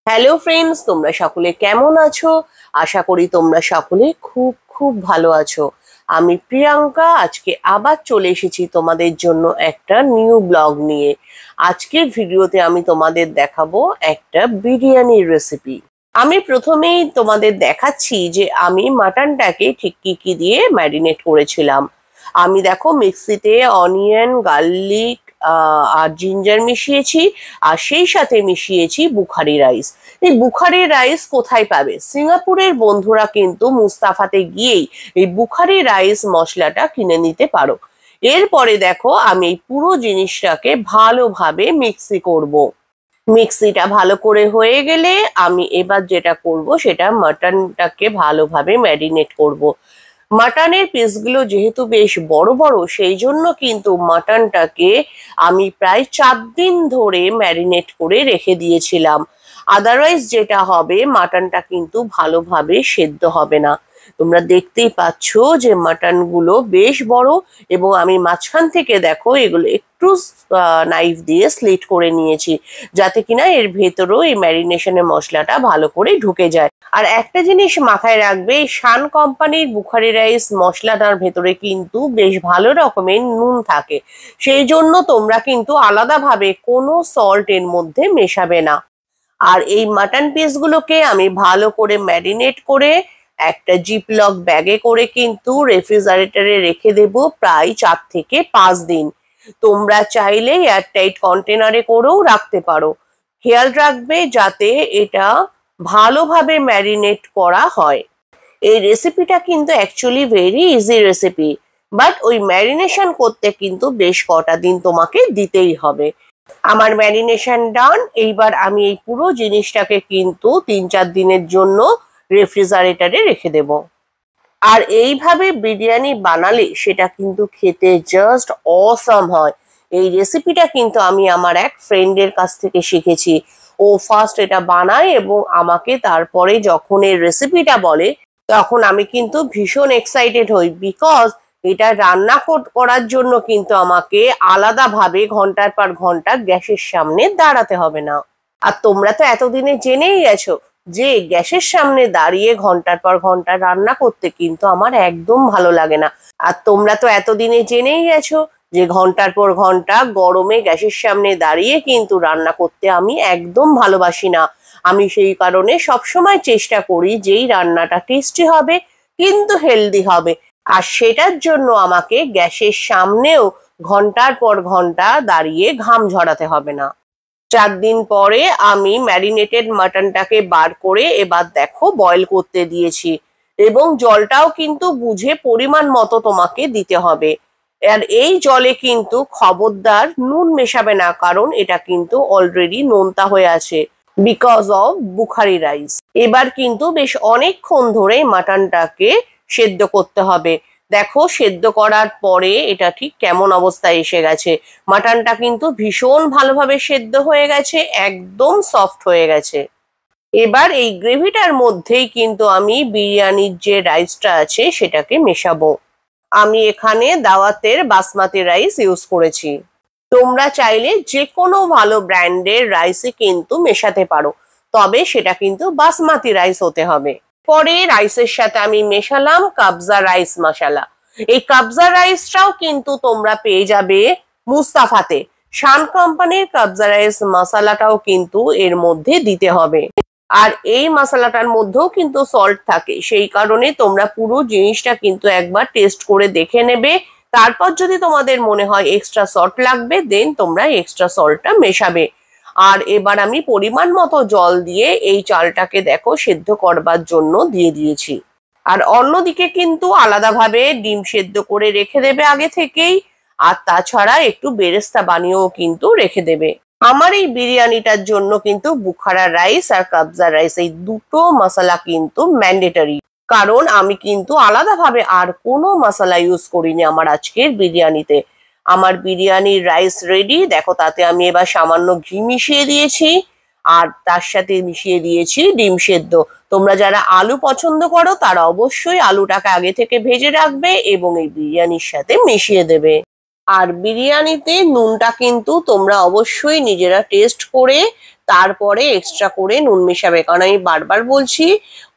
Hello friends, তোমরা সকলে কেমন আছো? আশা করি তোমরা সকলে খুব খুব ভালো আছো। আমি প্রিয়াঙ্কা আজকে আবার চলে এসেছি তোমাদের জন্য একটা নিউ ব্লগ নিয়ে। আজকের ভিডিওতে আমি তোমাদের দেখাবো একটা বিরিয়ানির রেসিপি। আমি প্রথমেই তোমাদের দেখাচ্ছি যে আমি মাটনটাকে ঠিক কি কি দিয়ে ম্যারিনেট করেছিলাম। আমি দেখো মিক্সিতে অনিয়ন, গার্লিক আর জিঞ্জার মিশিয়েছি, আর সেই সাথে মিশিয়েছি বুখারি রাইস। এই বুখারি রাইস কোথায় পাবে? সিঙ্গাপুরের বন্ধুরা কিন্তু মুস্তাফাতে গিয়েই এই বুখারি রাইস মশলাটা কিনে নিতে পারো। এরপরে দেখো আমি এই পুরো জিনিসটাকে ভালোভাবে মিক্সি করব। মিক্সিটা ভালো করে হয়ে গেলে আমি এবার যেটা করব সেটা মাটনটাকে ভালোভাবে ম্যারিনেট করব। মাটনের পিসগুলো যেহেতু বেশ বড় বড়, সেই জন্য কিন্তু মাটনটাকে আমি প্রায় 4 দিন ধরে ম্যারিনেট করে রেখে দিয়েছিলাম। আদারওয়াইজ যেটা হবে, মাটনটা কিন্তু ভালোভাবে সেদ্ধ হবে না। তোমরা দেখতেই পাচ্ছ যে মাটনগুলো বেশ বড়, এবং আমি মাঝখান থেকে দেখো এগুলো একটু নাইফ দিয়ে স্লিট করে নিয়েছি, যাতে কিনা এর ভেতরেও এই ম্যারিনেশনের মশলাটা ভালো করে ঢুকে যায়। আর একটা জিনিস মাথায় রাখবে, এই শান কোম্পানির বুখারি রাইস মশলাটার ভেতরে কিন্তু বেশ ভালো রকমের নুন থাকে, সেই জন্য তোমরা কিন্তু আলাদাভাবে কোনো সল্ট এর মধ্যে মেশাবে না। আর এই মাটন পিসগুলোকে আমি ভালো করে ম্যারিনেট করে একটা জিপলক ব্যাগে করে কিন্তু রেফ্রিজারেটরে রেখে দেব প্রায় 4 থেকে 5 দিন। তোমরা চাইলে এয়ারটাইট কন্টেনারে করেও রাখতে পারো। খেয়াল রাখবে যাতে এটা ভালোভাবে ম্যারিনেট করা হয়। এই রেসিপিটা কিন্তু actually very easy recipe, but ওই ম্যারিনেশন করতে কিন্তু বেশ কটা দিন তোমাকে দিতেই হবে। আমার ম্যারিনেশন ডান। এইবার আমি এই পুরো জিনিসটাকে কিন্তু 3-4 দিনের জন্য রেফ্রিজারেটরে রেখে দেব। আর এইভাবে বিরিয়ানি বানালে সেটা কিন্তু খেতে জাস্ট অসাম হয়। এই রেসিপিটা কিন্তু আমি আমার এক ফ্রেন্ডের কাছ থেকে শিখেছি। ও ফার্স্ট এটা বানায় এবং আমাকে তারপরে যখন এই রেসিপিটা বলে, তখন আমি কিন্তু ভীষণ এক্সাইটেড হই, বিকজ এটা রান্না করার জন্য কিন্তু আমাকে আলাদাভাবে ঘন্টার পর ঘন্টা গ্যাসের সামনে দাঁড়াতে হবে না। আর তোমরা তো এতদিনে জেনেই গেছো যে গ্যাসের সামনে দাঁড়িয়ে ঘন্টার পর ঘন্টা রান্না করতে কিন্তু আমার একদম ভালো লাগে না। আর তোমরা তো এতদিনে জেনেই গেছো যে ঘন্টার পর ঘন্টা গরমে গ্যাসের সামনে দাঁড়িয়ে কিন্তু রান্না করতে আমি একদম ভালোবাসি না। আমি সেই কারণে সবসময় চেষ্টা করি যেই রান্নাটা টেস্টি হবে কিন্তু হেলদি হবে, আর সেটার জন্য আমাকে গ্যাসের সামনেও ঘন্টার পর ঘন্টা দাঁড়িয়ে ঘাম ঝরাতে হবে না। 4 দিন পরে আমি ম্যারিনেটেড মাটনটাকে বার করে এবার দেখো বয়েল করতে দিয়েছি, এবং জলটাও কিন্তু বুঝে পরিমাণ মতো তোমাকে দিতে হবে। আর এই জলে কিন্তু খবরদার নুন মেশাবে না, কারণ এটা কিন্তু অলরেডি নোনতা হয়ে আছে বিকজ অফ বুখারি রাইস। এবার কিন্তু বেশ অনেকক্ষণ ধরে মাটনটাকে সেদ্ধ করতে হবে। দেখো সেদ্ধ করার পরে এটা ঠিক কেমন অবস্থায় এসে গেছে। মাটনটা কিন্তু ভীষণ ভালোভাবে সেদ্ধ হয়ে গেছে, একদম সফট হয়ে গেছে। এবার এই গ্রেভিটার মধ্যেই কিন্তু আমি বিরিয়ানির যে রাইসটা আছে সেটাকে মেশাবো। আমি এখানে দাওয়াতের বাসমতি রাইস ইউজ করেছি। তোমরা চাইলে যে কোনো ভালো ব্র্যান্ডের রাইসে কিন্তু মেশাতে পারো, তবে সেটা কিন্তু বাসমতি রাইস হতে হবে। পরে রাইসের সাথে আমি মেশালাম কাবজা রাইস মশলা। এই কাবজা রাইসটাও কিন্তু তোমরা পেয়ে যাবে মুস্তাফাতে। শান কোম্পানির কাবজা রাইস মশলাটাও কিন্তু এর মধ্যে দিতে হবে। আর এই মশলাটার মধ্যেও কিন্তু সল্ট থাকে, সেই কারণে তোমরা পুরো জিনিসটা কিন্তু একবার টেস্ট করে দেখে নেবে। তারপর যদি তোমাদের মনে হয় এক্সট্রা সল্ট লাগবে, দেন তোমরা এক্সট্রা সল্টটা মেশাবে। আর এবার আমি পরিমাণ মতো জল দিয়ে এই চালটাকে দেখো সেদ্ধ করবার জন্য দিয়ে দিয়েছি। আর অন্যদিকে কিন্তু আলাদাভাবে ডিম সেদ্ধ করে রেখে দেবে আগে থেকেই, আর তাছাড়া একটু বেরেস্তা বানিয়েও কিন্তু রেখে দেবে। আমার এই বিরিয়ানিটার জন্য কিন্তু বুখারা রাইস আর কাবজা রাইস এই দুটো মশলা কিন্তু ম্যান্ডেটরি, কারণ আমি কিন্তু আলাদাভাবে আর কোনো মশলা ইউজ করিনি আমার আজকের বিরিয়ানিতে। আমার বিরিয়ানির রাইস রেডি। দেখো তাতে আমি এবার সামান্য ঘি মিশিয়ে দিয়েছি, আর তার সাথে মিশিয়ে দিয়েছি ডিম সেদ্ধ। তোমরা যারা আলু পছন্দ করো তারা অবশ্যই আলুটাকে আগে থেকে ভেজে রাখবে এবং এই বিরিয়ানির সাথে মিশিয়ে দেবে। আর বিরিয়ানিতে নুনটা কিন্তু তোমরা অবশ্যই নিজেরা টেস্ট করে তারপরে এক্সট্রা করে নুন মেশাবে, কারণ আমি বারবার বলছি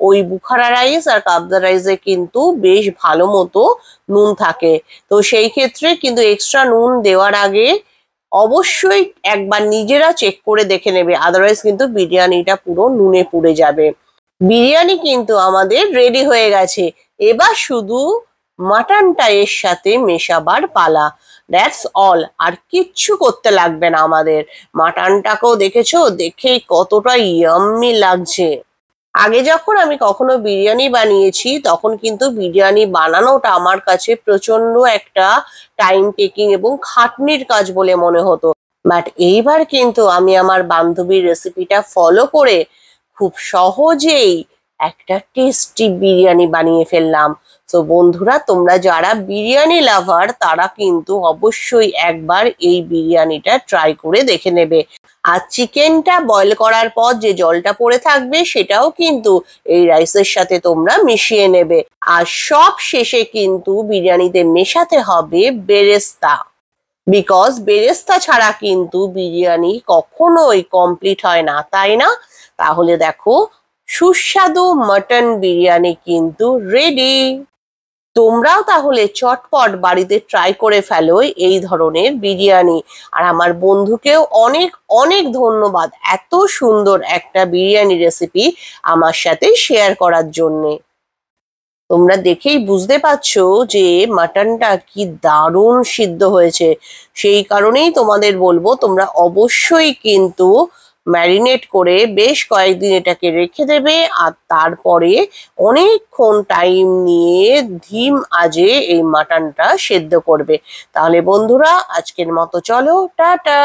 ওই বুখারা রাইস আর কাবদা রাইসে কিন্তু বেশ ভালো মতো নুন থাকে। তো সেই ক্ষেত্রে কিন্তু এক্সট্রা নুন দেওয়ার আগে অবশ্যই একবার নিজেরা চেক করে দেখে নেবে, আদারওয়াইজ কিন্তু বিরিয়ানিটা পুরো নুনে পুড়ে যাবে। বিরিয়ানি কিন্তু আমাদের রেডি হয়ে গেছে, এবার শুধু মাটনটা এর সাথে মেশাবার পালা। দ্যাটস অল, আর কিচ্ছু করতে লাগবে না আমাদের। মাটনটাকেও দেখেছো, দেখেই কতটা ইয়াম্মি লাগছে। আগে যখন আমি কখনো বিরিয়ানি বানিয়েছি তখন কিন্তু বিরিয়ানি বানানোটা আমার কাছে প্রচন্ড একটা টাইম টেকিং এবং খাটনির কাজ বলে মনে হতো। বাট এইবার কিন্তু আমি আমার বান্ধবীর রেসিপিটা ফলো করে খুব সহজেই একটা টেস্টি বিরিয়ানি বানিয়ে ফেললাম। তো বন্ধুরা, তোমরা যারা বিরিয়ানি লাভার তারা কিন্তু অবশ্যই একবার এই বিরিয়ানিটা ট্রাই করে দেখে নেবে। আর চিকেনটা বয়েল করার পর যে জলটা পড়ে থাকবে সেটাও কিন্তু এই রাইসের সাথে তোমরা মিশিয়ে নেবে। আর সব শেষে কিন্তু বিরিয়ানিতে মেশাতে হবে বেরেস্তা, বিকজ বেরেস্তা ছাড়া কিন্তু বিরিয়ানি কখনোই কমপ্লিট হয় না, তাই না? তাহলে দেখো, সুস্বাদু মটন বিরিয়ানি কিন্তু রেডি। তোমরাও তাহলে চটপট বাড়িতে ট্রাই করে ফেলো এই ধরনের বিরিয়ানি। আর আমার বন্ধুকেও অনেক অনেক ধন্যবাদ এত সুন্দর একটা বিরিয়ানি রেসিপি আমার সাথে শেয়ার করার জন্যে। তোমরা দেখেই বুঝতে পারছো যে মাটনটা কি দারুণ সিদ্ধ হয়েছে। সেই কারণেই তোমাদের বলবো তোমরা অবশ্যই কিন্তু ম্যারিনেট করে বেশ কয়েকদিন এটাকে রেখে দেবে, আর তারপরে অনেকক্ষণ টাইম নিয়ে ধিম আঁচে এই মাটনটা সেদ্ধ করবে। তাহলে বন্ধুরা, আজকের মতো চলো, টাটা।